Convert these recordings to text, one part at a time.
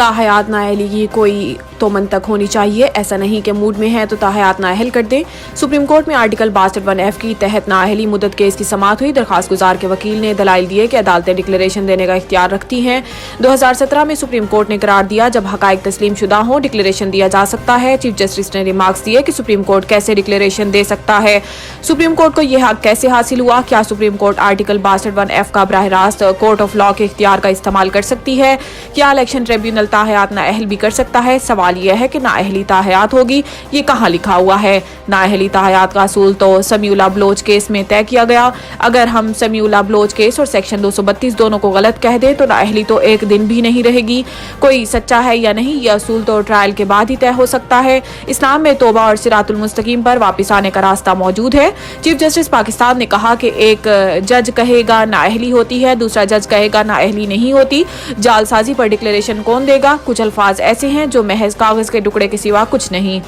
ताहयात नाअहली की कोई तो मंतक होनी चाहिए, ऐसा नहीं कि मूड में है तो ताहयात नाअहल कर दें। सुप्रीम कोर्ट में आर्टिकल 62(1)(f) की तहत नाअहली मुद्दत केस की समाअत हुई। दरखास्त गुजार के वकील ने दलाइल दिए कि अदालतें डिक्लेरेशन देने का इख्तियार रखती हैं। 2017 में सुप्रीम कोर्ट ने करार दिया जब हकाइक तस्लीम शुदा हों डिक्लेरेशन दिया जा सकता है। चीफ जस्टिस ने रिमार्क्स दिए कि सुप्रीम कोर्ट कैसे डिक्लेरेशन दे सकता है, सुप्रीम कोर्ट को यह हक कैसे हासिल हुआ, क्या सुप्रीम कोर्ट आर्टिकल 62(1)(f) का बराह रास्त कोर्ट ऑफ लॉ के इख्तियार का इस्तेमाल कर सकती है, क्या इलेक्शन ट्रिब्यूनल ताहयात नाअहल भी कर सकता है। सवाल यह है कि नाअहली ताहयात होगी, ये कहाँ लिखा हुआ है। नाअहली ताहयात का असूल तो समीउल्लाह बलोच केस में तय किया गया। अगर हम समीउल्लाह बलोच केस और सेक्शन 232 दोनों को गलत कह दें तो नाअहली तो एक दिन भी नहीं रहेगी। कोई सच्चा है या नहीं यह असूल तो ट्रायल के बाद ही तय हो सकता है। इस्लाम में तौबा और सिरातुल मुस्तकीम पर वापस आने का रास्ता मौजूद है। चीफ जस्टिस पाकिस्तान ने कहा कि एक जज कहेगा नाअहली होती है, दूसरा जज कहेगा नाअहली नहीं होती। जालसाजी पर डिक्लेरेशन कौन देगा। कुछ अल्फाज ऐसे हैं जो महज कागज के टुकड़े के सिवा कुछ नहीं।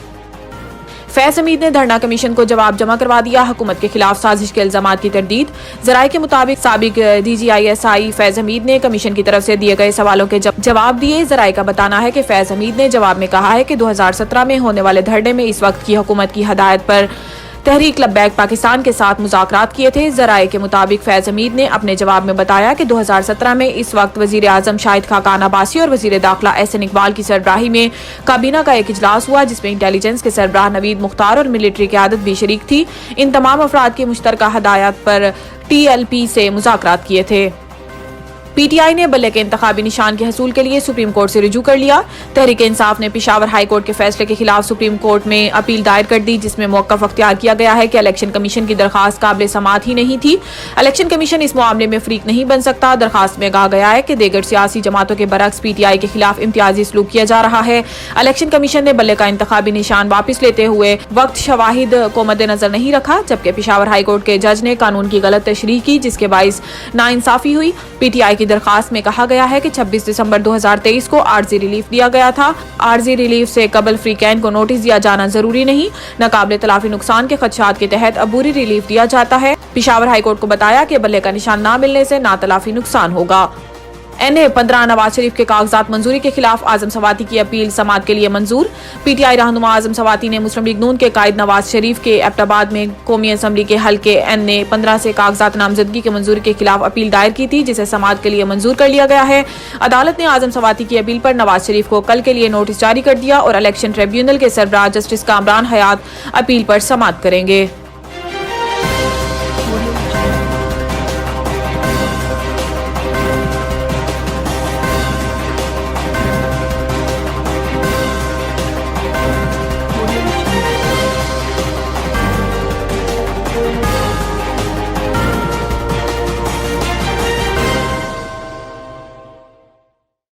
फैज हमीद ने धरना कमीशन को जवाब जमा करवा दिया। हुकूमत के खिलाफ साजिश के इल्जामात की तरदीद। जराये के मुताबिक साबिक DGISI फैज हमीद ने कमीशन की तरफ से दिए गए सवालों के जवाब दिए। जराये का बताना है कि फैज हमीद ने जवाब में कहा है कि 2017 में होने वाले धरने में इस वक्त की हुकूमत की हदायत पर तहरीक लब्बैक पाकिस्तान के साथ मुज़ाकरात किए थे। जराये के मुताबिक फैज हमीद ने अपने जवाब में बताया कि 2017 में इस वक्त वजीर आजम शाहिद खाकान अब्बासी और वजीर दाखिला एहसन इकबाल की सरबराही में काबीना का एक इजलास हुआ जिसमें इंटेलिजेंस के सरबराह नवीद मुख्तार और मिलिट्री क़यादत भी शरीक थी। इन तमाम अफराद की मुश्तरका हदायत पर TLP से मुज़ाकरात किए थे। PTI ने बल्ले के इंतखाबी निशान के हसूल के लिए सुप्रीम कोर्ट से रुजू कर लिया। तहरीक इंसाफ ने पेशावर हाई कोर्ट के फैसले के खिलाफ सुप्रीम कोर्ट में अपील दायर कर दी जिसमें मौक़िफ़ अख्तियार किया गया है कि इलेक्शन कमीशन की दरखास्त काबिल समाअत ही नहीं थी। इलेक्शन कमीशन इस मामले में फरीक नहीं बन सकता। दरखास्त में कहा गया है कि दीगर सियासी जमातों के बरक्स PTI के खिलाफ इम्तियाजी सलूक किया जा रहा है। इलेक्शन कमीशन ने बल्ले का इंतखाबी निशान वापस लेते हुए वक्त शवाहिद को मद्देनजर नहीं रखा, जबकि पेशावर हाई कोर्ट के जज ने कानून की गलत तशरीह की जिसके बाइस नाइंसाफी हुई। PTI की दरखास्त में कहा गया है कि 26 दिसंबर 2023 को आर्जी रिलीफ दिया गया था। आर्जी रिलीफ से कबल फ्री कैन को नोटिस दिया जाना जरूरी नहीं। नाकाबिले तलाफी नुकसान के खदशात के तहत अबूरी रिलीफ दिया जाता है। पेशावर हाई कोर्ट को बताया कि बल्ले का निशान ना मिलने से ना तलाफी नुकसान होगा। NA-15 नवाज शरीफ के कागजात मंजूरी के खिलाफ आजम सवाती की अपील समाअत के लिए मंजूर। PTI रहनुमा आजम सवाती ने मुस्लिम लीग नून के कायद नवाज शरीफ के एबटाबाद में कौमी असम्बली के हल्के NA-15 से कागजात नामजदगी के मंजूरी के खिलाफ अपील दायर की थी जिसे समाअत के लिए मंजूर कर लिया गया है। अदालत ने आजम सवाती की अपील पर नवाज शरीफ को कल के लिए नोटिस जारी कर दिया और इलेक्शन ट्रिब्यूनल के सरबराह जस्टिस कामरान हयात अपील पर समाअत करेंगे।